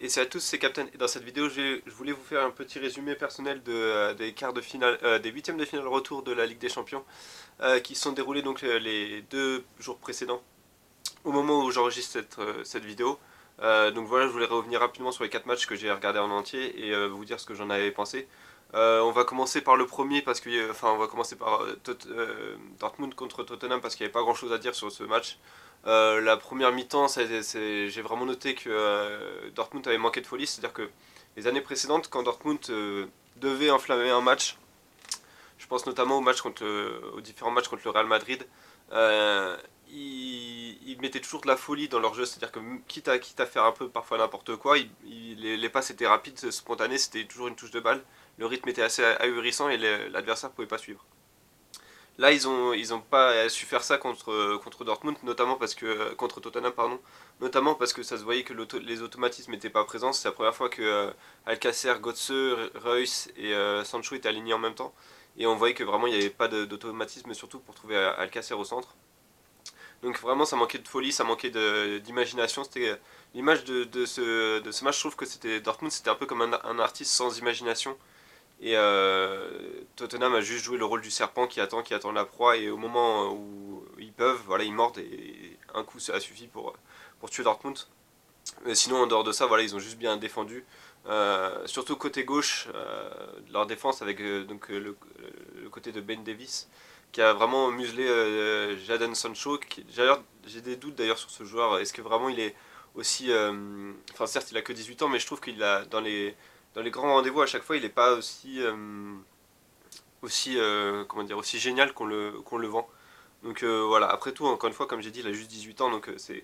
Et salut à tous, c'est Captain. Et dans cette vidéo, je voulais vous faire un petit résumé personnel des quarts de finale, des huitièmes de finale retour de la Ligue des Champions, qui se sont déroulés donc les 2 jours précédents, au moment où j'enregistre cette vidéo. Donc voilà, je voulais revenir rapidement sur les 4 matchs que j'ai regardés en entier et vous dire ce que j'en avais pensé. On va commencer par le premier parce que, enfin, on va commencer par Dortmund contre Tottenham parce qu'il n'y avait pas grand-chose à dire sur ce match. La première mi-temps, j'ai vraiment noté que Dortmund avait manqué de folie, c'est-à-dire que les années précédentes, quand Dortmund devait enflammer un match, je pense notamment aux différents matchs contre le Real Madrid, euh, ils mettaient toujours de la folie dans leur jeu, c'est-à-dire que quitte à faire un peu parfois n'importe quoi, les passes étaient rapides, spontanées, c'était toujours une touche de balle, le rythme était assez ahurissant et l'adversaire ne pouvait pas suivre. Là, ils ont pas su faire ça contre Dortmund, notamment parce que contre Tottenham, pardon, notamment parce que ça se voyait que les automatismes n'étaient pas présents. C'est la première fois que Alcacer, Götze, Reus et Sancho étaient alignés en même temps, et on voyait que vraiment il n'y avait pas d'automatisme, surtout pour trouver Alcacer au centre. Donc vraiment, ça manquait de folie, ça manquait d'imagination. C'était l'image de ce match. Je trouve que c'était Dortmund, c'était un peu comme un artiste sans imagination. Et Tottenham a juste joué le rôle du serpent qui attend la proie, et au moment où ils peuvent, voilà, ils mordent, et un coup ça a suffi pour tuer Dortmund. Mais sinon, en dehors de ça, voilà, ils ont juste bien défendu. Surtout côté gauche, de leur défense avec le côté de Ben Davis, qui a vraiment muselé Jadon Sancho. D'ailleurs, j'ai des doutes d'ailleurs sur ce joueur. Est-ce que vraiment il est aussi... Enfin certes, il a que 18 ans, mais je trouve qu'il a dans les grands rendez-vous à chaque fois, il n'est pas comment dire, aussi génial qu'on le vend. Donc voilà, après tout, encore une fois, comme j'ai dit, il a juste 18 ans, donc c'est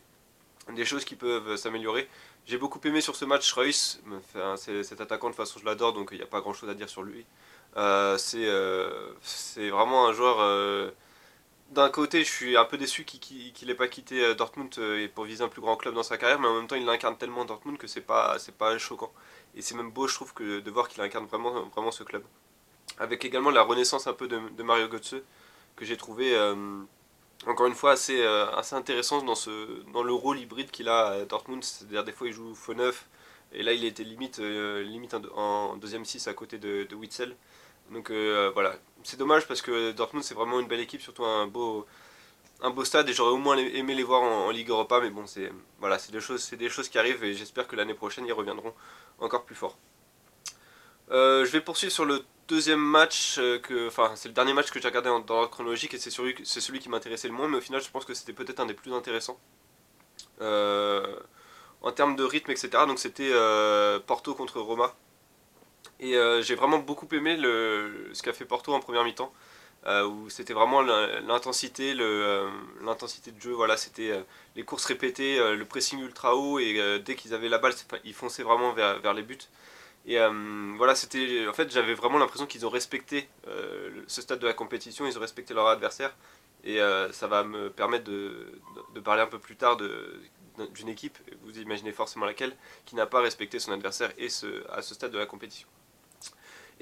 des choses qui peuvent s'améliorer. J'ai beaucoup aimé sur ce match Reus, enfin, cet attaquant, de toute façon je l'adore, donc il n'y a pas grand chose à dire sur lui. C'est vraiment un joueur. D'un côté, je suis un peu déçu qu'il n'ait pas quitté Dortmund et pour viser un plus grand club dans sa carrière, mais en même temps, il incarne tellement Dortmund que c'est pas choquant. Et c'est même beau, je trouve, de voir qu'il incarne vraiment ce club. Avec également la renaissance un peu de Mario Götze, que j'ai trouvé encore une fois assez intéressant dans le rôle hybride qu'il a à Dortmund. C'est-à-dire des fois il joue faux neuf, et là il était limite en deuxième 6 à côté de Witzel. Donc voilà, c'est dommage parce que Dortmund c'est vraiment une belle équipe, surtout un beau stade, et j'aurais au moins aimé les voir en Ligue Europa, mais bon, voilà, c'est des choses qui arrivent, et j'espère que l'année prochaine ils reviendront encore plus fort. Je vais poursuivre sur le deuxième match, enfin c'est le dernier match que j'ai regardé dans l'ordre chronologique, et c'est celui qui m'intéressait le moins, mais au final je pense que c'était peut-être un des plus intéressants euh, en termes de rythme, etc. Donc c'était Porto contre Roma, et j'ai vraiment beaucoup aimé ce qu'a fait Porto en première mi-temps, où c'était vraiment l'intensité, l'intensité de jeu. Voilà, c'était les courses répétées, le pressing ultra haut, et dès qu'ils avaient la balle, ils fonçaient vraiment vers les buts. Et voilà, c'était. En fait, j'avais vraiment l'impression qu'ils ont respecté ce stade de la compétition, ils ont respecté leur adversaire. Et ça va me permettre de parler un peu plus tard d'une équipe, vous imaginez forcément laquelle, qui n'a pas respecté son adversaire à ce stade de la compétition.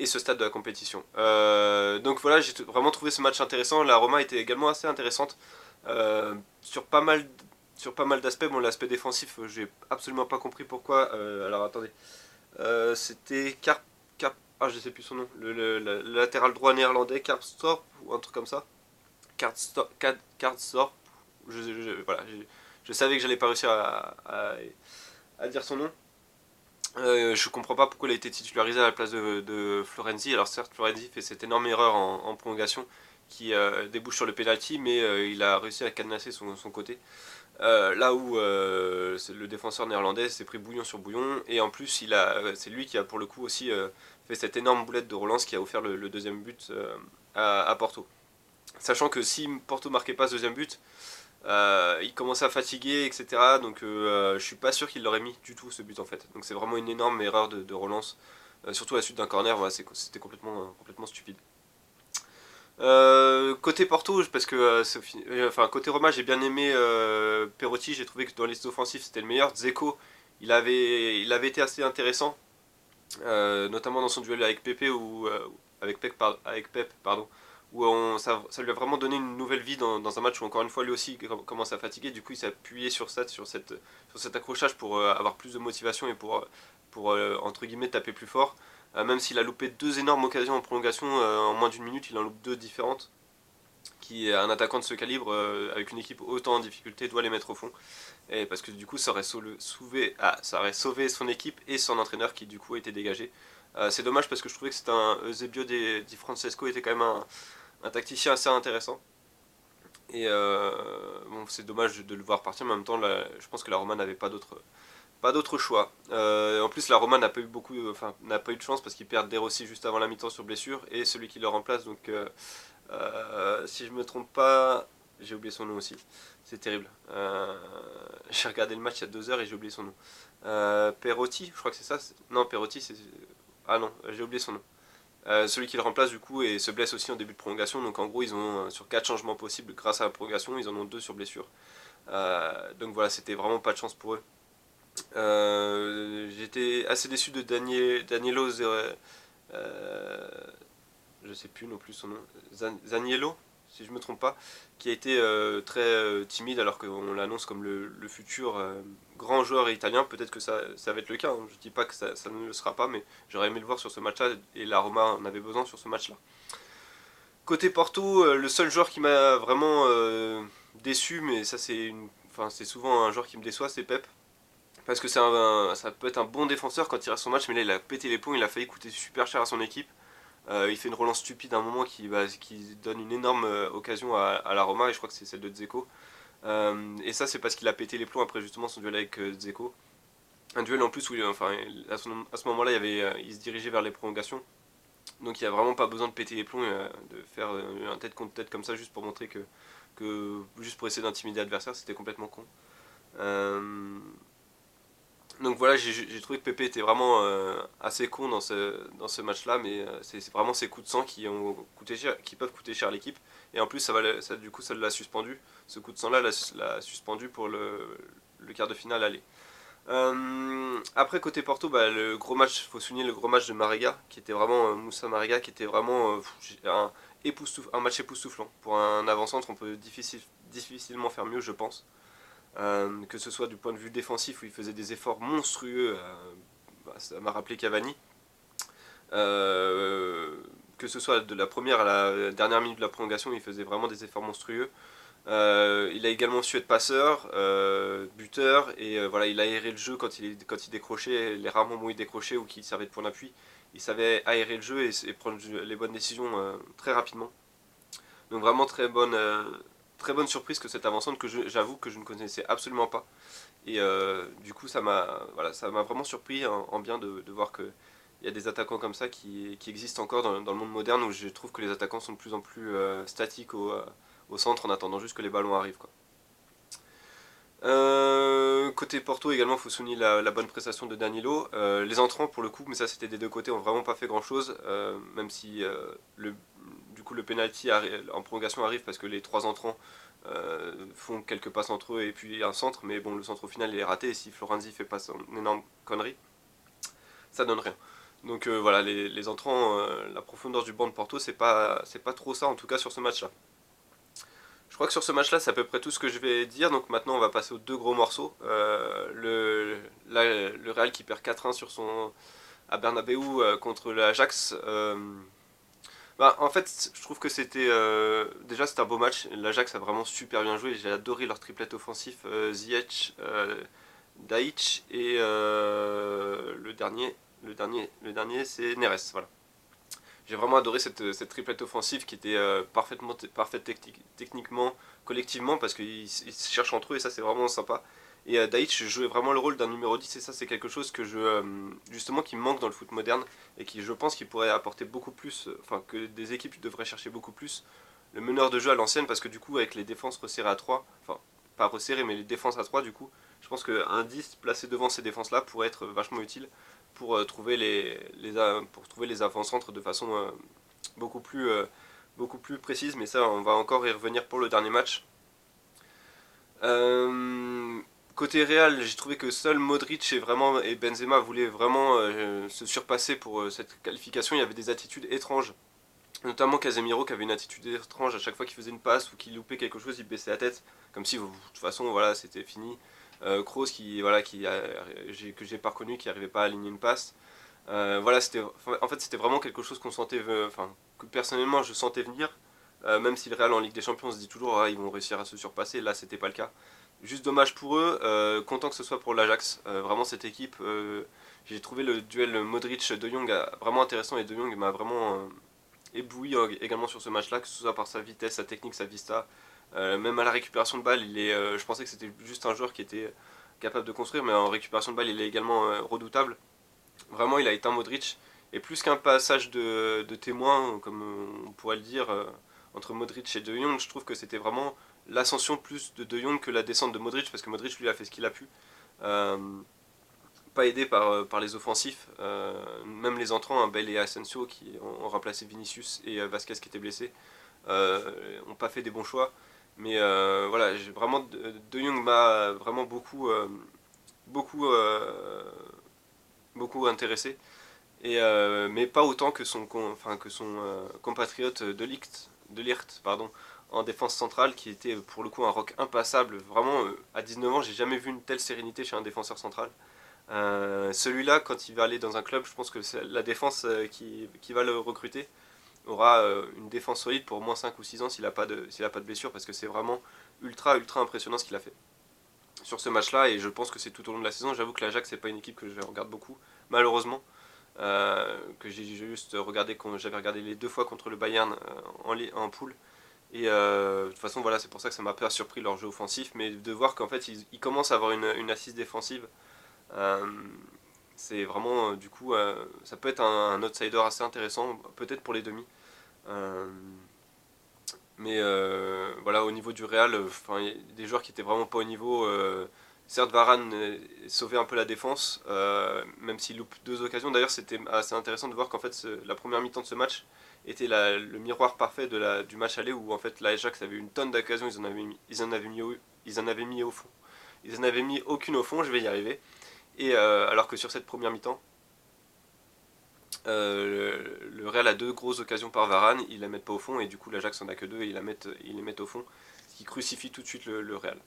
Et ce stade de la compétition. Donc voilà, j'ai vraiment trouvé ce match intéressant. La Roma était également assez intéressante sur pas mal d'aspects. Bon, l'aspect défensif, j'ai absolument pas compris pourquoi. Alors attendez. C'était je sais plus son nom, le latéral droit néerlandais, Karstorp ou un truc comme ça. Karstorp, voilà, je savais que j'allais pas réussir à dire son nom. Je comprends pas pourquoi il a été titularisé à la place de Florenzi. Alors certes, Florenzi fait cette énorme erreur en prolongation qui débouche sur le penalty, mais il a réussi à cadenasser son côté. Là où le défenseur néerlandais s'est pris bouillon sur bouillon, et en plus c'est lui qui a pour le coup aussi fait cette énorme boulette de relance qui a offert le deuxième but à Porto. Sachant que si Porto marquait pas ce deuxième but, il commençait à fatiguer, etc. Donc je suis pas sûr qu'il l'aurait mis du tout ce but en fait. Donc c'est vraiment une énorme erreur de relance, surtout à la suite d'un corner. Voilà, c'était complètement stupide. Côté Porto, parce que enfin côté Roma, j'ai bien aimé Perotti. J'ai trouvé que dans les offensifs c'était le meilleur. Dzeko, il avait été assez intéressant, notamment dans son duel avec Pepe, avec Pep, pardon, où ça lui a vraiment donné une nouvelle vie dans un match où encore une fois lui aussi commence à fatiguer. Du coup il s'est appuyé sur cet accrochage pour avoir plus de motivation et pour entre guillemets taper plus fort. Même s'il a loupé deux énormes occasions en prolongation en moins d'une minute, il en loupe deux différentes. Qui un attaquant de ce calibre avec une équipe autant en difficulté doit les mettre au fond. Et parce que du coup ça aurait sauvé son équipe et son entraîneur qui du coup a été dégagé. C'est dommage parce que je trouvais que c'était un Eusebio Di Francesco était quand même un tacticien assez intéressant. Et bon, c'est dommage de le voir partir, mais en même temps, là, je pense que la Roma n'avait pas d'autre choix. En plus, la Roma n'a pas eu n'a pas eu de chance parce qu'ils perdent De Rossi juste avant la mi-temps sur blessure et celui qui le remplace. Donc, si je me trompe pas, j'ai oublié son nom aussi. C'est terrible. J'ai regardé le match il y a 2 heures et j'ai oublié son nom. Perotti, je crois que c'est ça. Non, Perotti, c'est. Ah non, j'ai oublié son nom. Celui qui le remplace du coup et se blesse aussi en début de prolongation. Donc en gros, ils ont sur 4 changements possibles grâce à la prolongation, ils en ont 2 sur blessure. Donc voilà, c'était vraiment pas de chance pour eux. J'étais assez déçu de Danielo, je sais plus non plus son nom, Zaniello, si je me trompe pas, qui a été très timide alors qu'on l'annonce comme le futur grand joueur italien. Peut-être que ça va être le cas, hein. Je dis pas que ça ne le sera pas, mais j'aurais aimé le voir sur ce match-là et la Roma en avait besoin sur ce match-là. Côté Porto, le seul joueur qui m'a vraiment déçu, mais ça c'est souvent un joueur qui me déçoit, c'est Pep. Parce que ça peut être un bon défenseur quand il reste son match, mais là il a pété les plombs, il a failli coûter super cher à son équipe. Il fait une relance stupide à un moment qui donne une énorme occasion à la Roma, et je crois que c'est celle de Dzeko. Et ça, c'est parce qu'il a pété les plombs après justement son duel avec Dzeko. Un duel en plus où à ce moment-là, il se dirigeait vers les prolongations. Donc il n'y a vraiment pas besoin de péter les plombs et de faire un tête contre tête comme ça juste pour montrer juste pour essayer d'intimider l'adversaire, c'était complètement con. Euh, donc voilà, j'ai trouvé que Pépé était vraiment assez con dans ce match-là, mais c'est vraiment ses coups de sang qui peuvent coûter cher à l'équipe. Et en plus, du coup, ça l'a suspendu. Ce coup de sang-là l'a suspendu pour le quart de finale aller. Après, côté Porto, bah, le gros match, faut souligner le gros match de Marega, qui était vraiment Moussa Marega, qui était vraiment un match époustouflant. Pour un avant-centre, on peut difficilement faire mieux, je pense. Que ce soit du point de vue défensif où il faisait des efforts monstrueux, ça m'a rappelé Cavani, euh, que ce soit de la première à la dernière minute de la prolongation, il faisait vraiment des efforts monstrueux. Il a également su être passeur, buteur, et voilà, il a aéré le jeu quand il décrochait, les rares moments où il décrochait ou qu'il servait de point d'appui. Il savait aérer le jeu et prendre les bonnes décisions très rapidement. Donc vraiment très bonne surprise que cette avant-centre que j'avoue que je ne connaissais absolument pas. Et du coup, ça m'a vraiment surpris en bien de voir qu'il y a des attaquants comme ça qui existent encore dans le monde moderne où je trouve que les attaquants sont de plus en plus statiques au centre en attendant juste que les ballons arrivent, quoi. Côté Porto également, il faut souligner la bonne prestation de Danilo. Les entrants pour le coup, mais ça c'était des deux côtés, ont vraiment pas fait grand chose, même si du coup le penalty en prolongation arrive parce que les trois entrants font quelques passes entre eux et puis un centre, mais bon le centre au final il est raté et si Florenzi fait pas son énorme connerie, ça donne rien. Donc voilà, les entrants, la profondeur du banc de Porto, c'est pas trop ça en tout cas sur ce match-là. Je crois que sur ce match-là, c'est à peu près tout ce que je vais dire. Donc maintenant, on va passer aux deux gros morceaux. Le Real qui perd 4-1 à Bernabeu contre l'Ajax. En fait, je trouve que déjà c'était un beau match. L'Ajax a vraiment super bien joué. J'ai adoré leur triplette offensif, Ziyech, Daic et le dernier c'est Neres. Voilà. J'ai vraiment adoré cette triplette offensive qui était parfaite techniquement, collectivement, parce qu'ils se cherchent entre eux et ça c'est vraiment sympa. Et Daic jouait vraiment le rôle d'un numéro 10 et ça c'est quelque chose justement qui me manque dans le foot moderne et qui je pense qu'il pourrait apporter beaucoup plus, enfin que des équipes devraient chercher beaucoup plus le meneur de jeu à l'ancienne parce que du coup avec les défenses resserrées à 3, enfin pas resserrées mais les défenses à 3 du coup, je pense qu'un 10 placé devant ces défenses là pourrait être vachement utile pour trouver les avant-centres de façon beaucoup plus précise, mais ça on va encore y revenir pour le dernier match. Euh, Côté Real, j'ai trouvé que seul Modric et Benzema voulaient vraiment se surpasser pour cette qualification. Il y avait des attitudes étranges Notamment Casemiro qui avait une attitude étrange à chaque fois qu'il faisait une passe ou qu'il loupait quelque chose, il baissait la tête, comme si de toute façon voilà c'était fini. Kroos qui voilà que j'ai pas reconnu, qui arrivait pas à aligner une passe. Voilà en fait c'était vraiment quelque chose qu'on sentait, enfin que personnellement je sentais venir. Même si le Real en Ligue des Champions on se dit toujours ah, ils vont réussir à se surpasser, là c'était pas le cas. Juste dommage pour eux, content que ce soit pour l'Ajax. Vraiment cette équipe, j'ai trouvé le duel Modric-De Jong vraiment intéressant et De Jong m'a vraiment ébloui également sur ce match-là, que ce soit par sa vitesse, sa technique, sa vista. Même à la récupération de balle, je pensais que c'était juste un joueur qui était capable de construire, mais en récupération de balle, il est également redoutable. Vraiment, il a éteint Modric. Et plus qu'un passage de témoin, comme on pourrait le dire, entre Modric et De Jong, je trouve que c'était vraiment l'ascension plus de De Jong que la descente de Modric, parce que Modric lui a fait ce qu'il a pu. Euh, Pas aidé par les offensifs, même les entrants, hein, Bale et Asensio qui ont remplacé Vinicius et Vasquez qui était blessé, n'ont pas fait des bons choix. Mais voilà, vraiment, De Jong m'a vraiment beaucoup, beaucoup intéressé. Mais pas autant que son compatriote de Ligt, pardon, en défense centrale, qui était pour le coup un roc impassable. Vraiment, à 19 ans, j'ai jamais vu une telle sérénité chez un défenseur central. Celui-là, quand il va aller dans un club, je pense que c'est la défense qui va le recruter aura une défense solide pour au moins 5 ou 6 ans s'il a pas de blessure, parce que c'est vraiment ultra impressionnant ce qu'il a fait sur ce match-là, et je pense que c'est tout au long de la saison. J'avoue que l'Ajax, c'est pas une équipe que je regarde beaucoup, malheureusement. Que j'ai juste regardé quand j'avais regardé les 2 fois contre le Bayern en poule. Et de toute façon, voilà, c'est pour ça que ça m'a pas surpris leur jeu offensif, mais de voir qu'en fait ils commencent à avoir une assise défensive. euh, c'est vraiment, du coup, ça peut être un outsider assez intéressant, peut-être pour les demi. Euh, mais voilà, au niveau du Real, il y a des joueurs qui étaient vraiment pas au niveau. Certes, Varane sauvait un peu la défense, même s'il loupe 2 occasions. D'ailleurs, c'était assez intéressant de voir qu'en fait, la première mi-temps de ce match était le miroir parfait du match aller où en fait l'Ajax avait une tonne d'occasions, ils en avaient mis au fond. Ils en avaient mis aucune au fond, je vais y arriver. Et alors que sur cette première mi-temps, le Real a 2 grosses occasions par Varane, ils la mettent pas au fond et du coup l'Ajax en a que 2 et ils les mettent au fond, ce qui crucifie tout de suite le Real.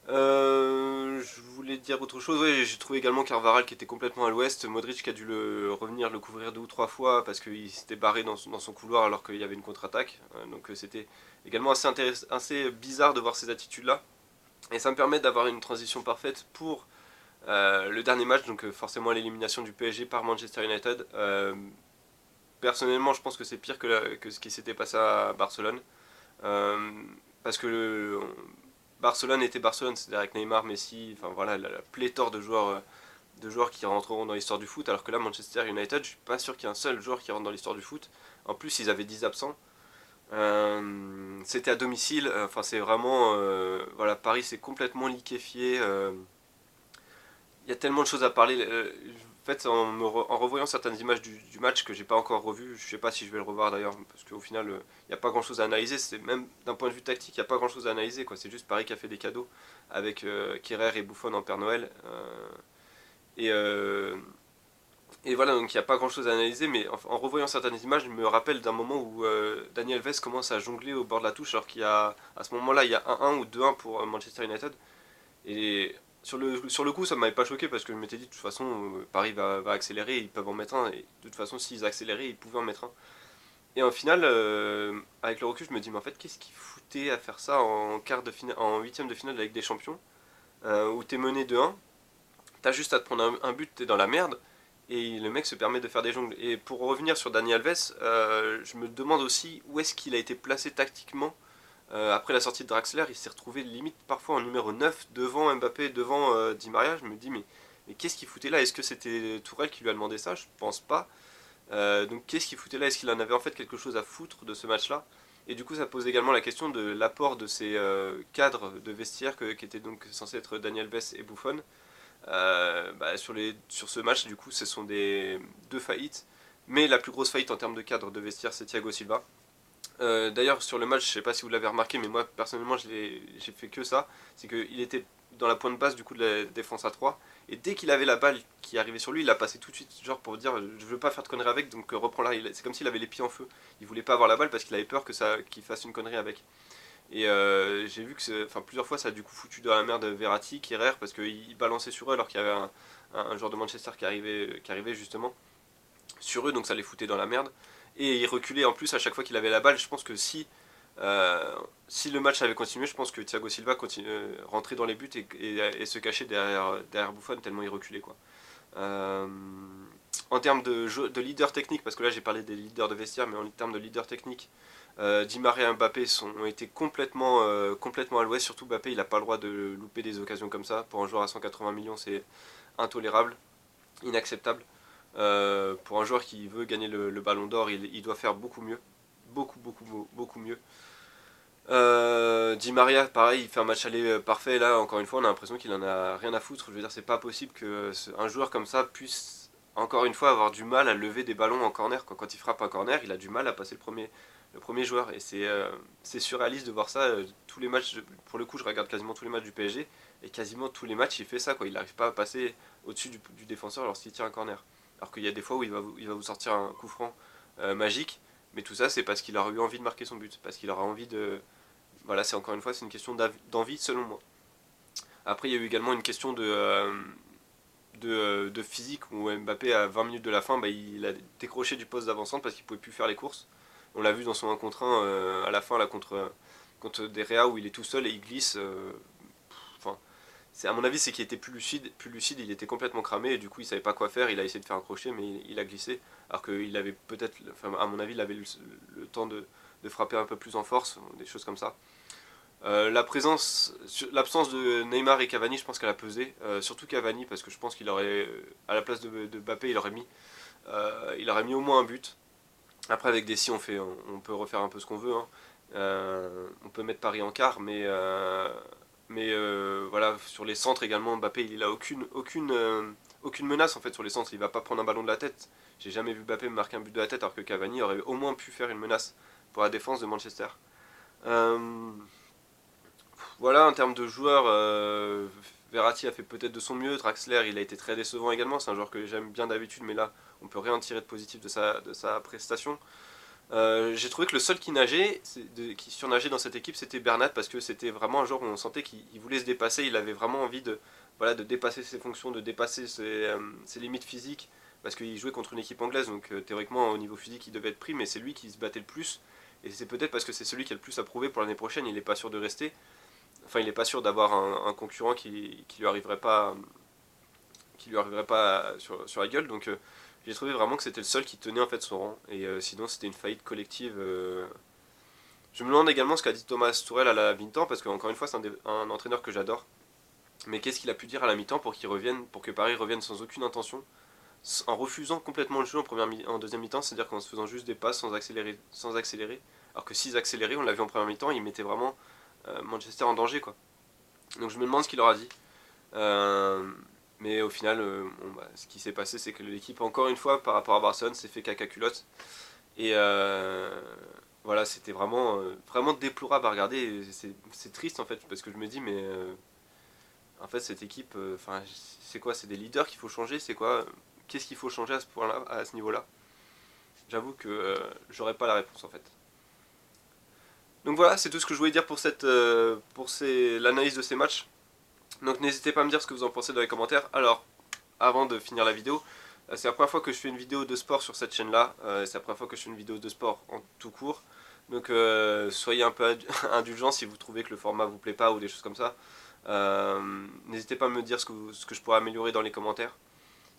Je voulais dire autre chose, ouais, j'ai trouvé également Carvajal qui était complètement à l'ouest, Modric qui a dû revenir le couvrir 2 ou 3 fois parce qu'il s'était barré dans son couloir alors qu'il y avait une contre-attaque, donc c'était également assez bizarre de voir ces attitudes-là, et ça me permet d'avoir une transition parfaite pour le dernier match, donc forcément l'élimination du PSG par Manchester United. Personnellement, je pense que c'est pire que ce qui s'était passé à Barcelone. Euh, Parce que Barcelone était Barcelone, c'est-à-dire avec Neymar, Messi, enfin voilà, la pléthore de joueurs qui rentreront dans l'histoire du foot, alors que là, Manchester United, je suis pas sûr qu'il y ait un seul joueur qui rentre dans l'histoire du foot. En plus, ils avaient 10 absents. C'était à domicile, enfin c'est vraiment, voilà, Paris s'est complètement liquéfié. Il y a tellement de choses à parler. En fait, en revoyant certaines images du match que j'ai pas encore revues, je sais pas si je vais le revoir d'ailleurs, parce qu'au final, il n'y a pas grand chose à analyser. C'est même d'un point de vue tactique, il n'y a pas grand chose à analyser, quoi. C'est juste Paris qui a fait des cadeaux avec Kerrer et Buffon en Père Noël. Et, euh, et voilà, donc il n'y a pas grand chose à analyser, mais en revoyant certaines images, je me rappelle d'un moment où Daniel Alves commence à jongler au bord de la touche, alors qu'il y a, à ce moment-là, il y a 1-1 ou 2-1 pour Manchester United. Et sur le coup, ça m'avait pas choqué parce que je m'étais dit de toute façon, Paris va accélérer, ils peuvent en mettre un. Et de toute façon, s'ils accéléraient, ils pouvaient en mettre un. Et en final, avec le recul, je me dis, mais en fait, qu'est-ce qu'ils foutaient à faire ça en huitième de finale de la Ligue des Champions, où t'es mené 2-1, t'as juste à te prendre un but, t'es dans la merde, et le mec se permet de faire des jongles. Et pour revenir sur Dani Alves, je me demande aussi où est-ce qu'il a été placé tactiquement. Après la sortie de Draxler, il s'est retrouvé limite parfois en numéro 9 devant Mbappé, devant Di Maria. Je me dis, mais qu'est-ce qu'il foutait là? Est-ce que c'était Tourelle qui lui a demandé ça? Je pense pas. Donc qu'est-ce qu'il foutait là? Est-ce qu'il en avait en fait quelque chose à foutre de ce match-là? Et du coup, ça pose également la question de l'apport de ces cadres de vestiaire qui étaient donc censés être Daniel Vess et Buffon. Sur ce match, du coup, ce sont deux faillites. Mais la plus grosse faillite en termes de cadre de vestiaire, c'est Thiago Silva. D'ailleurs, sur le match, je sais pas si vous l'avez remarqué, mais moi personnellement, j'ai fait que ça. C'est qu'il était dans la pointe basse du coup de la défense à 3. Et dès qu'il avait la balle qui arrivait sur lui, il l'a passé tout de suite, genre pour dire je veux pas faire de conneries avec, donc reprends-la. C'est comme s'il avait les pieds en feu. Il voulait pas avoir la balle parce qu'il avait peur qu'il fasse une connerie avec. Et j'ai vu que plusieurs fois ça a du coup foutu dans la merde Verratti, Kerrer, parce qu'il balançait sur eux alors qu'il y avait un joueur de Manchester qui arrivait justement sur eux, donc ça les foutait dans la merde. Et il reculait en plus à chaque fois qu'il avait la balle. Je pense que si le match avait continué, je pense que Thiago Silva rentrait dans les buts et se cachait derrière Buffon tellement il reculait quoi. Euh, En termes de leader technique, parce que là j'ai parlé des leaders de vestiaire, mais en termes de leader technique, Di Maria et Mbappé ont été complètement à l'ouest. Surtout Mbappé, il n'a pas le droit de louper des occasions comme ça. Pour un joueur à 180 millions, c'est intolérable, inacceptable. Pour un joueur qui veut gagner le ballon d'or, il doit faire beaucoup mieux. Beaucoup mieux. Di Maria, pareil, il fait un match aller parfait. Là, encore une fois, on a l'impression qu'il en a rien à foutre. Je veux dire, c'est pas possible que un joueur comme ça puisse, encore une fois, avoir du mal à lever des ballons en corner. Quand il frappe un corner, il a du mal à passer le premier joueur. Et c'est surréaliste de voir ça. Tous les matchs, pour le coup, je regarde quasiment tous les matchs du PSG. Et quasiment tous les matchs, il fait ça, quoi. Il n'arrive pas à passer au-dessus du défenseur lorsqu'il tire un corner. Alors qu'il y a des fois où il va vous sortir un coup franc magique. Mais tout ça, c'est parce qu'il aura eu envie de marquer son but. Parce qu'il aura envie de. Voilà, c'est encore une fois, c'est une question d'envie selon moi. Après, il y a eu également une question de physique où Mbappé, à 20 minutes de la fin, il a décroché du poste d'avancante parce qu'il pouvait plus faire les courses. On l'a vu dans son 1 contre 1 à la fin là, contre Des Réa où il est tout seul et il glisse. Enfin, à mon avis, c'est qu'il était plus lucide, il était complètement cramé et du coup il savait pas quoi faire. Il a essayé de faire un crochet, mais il a glissé. Alors qu'il avait peut-être, enfin, à mon avis, il avait le temps de frapper un peu plus en force, des choses comme ça. L'absence de Neymar et Cavani, je pense qu'elle a pesé. Surtout Cavani, parce que je pense qu'il aurait, à la place de Mbappé, il aurait mis au moins un but. Après, avec Dessy, on peut refaire un peu ce qu'on veut, hein. On peut mettre Paris en quart, mais voilà, sur les centres également, Mbappé, il a aucune menace en fait sur les centres. Il va pas prendre un ballon de la tête. J'ai jamais vu Mbappé marquer un but de la tête, alors que Cavani aurait au moins pu faire une menace pour la défense de Manchester. Euh, voilà, en termes de joueurs, Verratti a fait peut-être de son mieux. Draxler, il a été très décevant également. C'est un joueur que j'aime bien d'habitude, mais là, on peut rien tirer de positif de sa prestation. J'ai trouvé que le seul qui surnageait dans cette équipe, c'était Bernat, parce que c'était vraiment un joueur où on sentait qu'il voulait se dépasser. Il avait vraiment envie de dépasser ses fonctions, de dépasser ses limites physiques, parce qu'il jouait contre une équipe anglaise, donc théoriquement au niveau physique il devait être pris, mais c'est lui qui se battait le plus. Et c'est peut-être parce que c'est celui qui a le plus à prouver pour l'année prochaine. Il n'est pas sûr de rester. Enfin, il n'est pas sûr d'avoir un concurrent qui lui arriverait pas sur la gueule. Donc j'ai trouvé vraiment que c'était le seul qui tenait en fait son rang. Et sinon, c'était une faillite collective. Je me demande également ce qu'a dit Thomas Tuchel à la mi-temps, parce qu'encore une fois, c'est un entraîneur que j'adore. Mais qu'est-ce qu'il a pu dire à la mi-temps pour que Paris revienne sans aucune intention, en refusant complètement le jeu en deuxième mi-temps, c'est-à-dire qu'en se faisant juste des passes sans accélérer. Alors que s'ils accéléraient, on l'a vu en première mi-temps, ils mettaient vraiment Manchester en danger, quoi. Donc je me demande ce qu'il leur a dit. Euh, mais au final, ce qui s'est passé, c'est que l'équipe, encore une fois, par rapport à Barcelone, s'est fait caca culotte. Et voilà, c'était vraiment déplorable à regarder. Et c'est triste en fait, parce que je me dis, mais en fait, cette équipe, c'est quoi? C'est des leaders qu'il faut changer? C'est quoi? Qu'est-ce qu'il faut changer à ce point-là, à ce niveau-là? J'avoue que j'aurais pas la réponse en fait. Donc voilà, c'est tout ce que je voulais dire pour l'analyse de ces matchs. Donc n'hésitez pas à me dire ce que vous en pensez dans les commentaires. Alors, avant de finir la vidéo, c'est la première fois que je fais une vidéo de sport sur cette chaîne-là. C'est la première fois que je fais une vidéo de sport en tout court. Donc soyez un peu indulgents si vous trouvez que le format vous plaît pas ou des choses comme ça. N'hésitez pas à me dire ce que je pourrais améliorer dans les commentaires.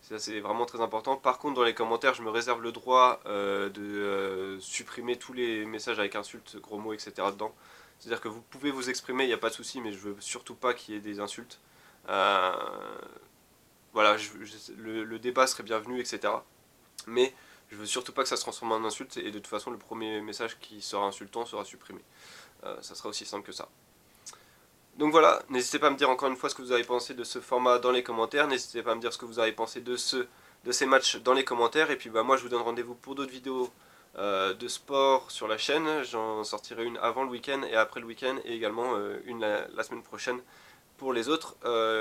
Ça c'est vraiment très important. Par contre, dans les commentaires, je me réserve le droit de supprimer tous les messages avec insultes, gros mots, etc. dedans. C'est-à-dire que vous pouvez vous exprimer, il n'y a pas de souci, mais je veux surtout pas qu'il y ait des insultes. Euh, voilà, le débat serait bienvenu, etc. Mais je veux surtout pas que ça se transforme en insulte, et de toute façon, le premier message qui sera insultant sera supprimé. Ça sera aussi simple que ça. Donc voilà, n'hésitez pas à me dire encore une fois ce que vous avez pensé de ce format dans les commentaires. N'hésitez pas à me dire ce que vous avez pensé de ces matchs dans les commentaires. Et puis moi je vous donne rendez-vous pour d'autres vidéos de sport sur la chaîne. J'en sortirai une avant le week-end et après le week-end. Et également une la semaine prochaine pour les autres.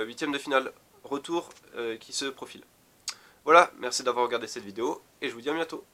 Huitième de finale retour qui se profile. Voilà, merci d'avoir regardé cette vidéo et je vous dis à bientôt.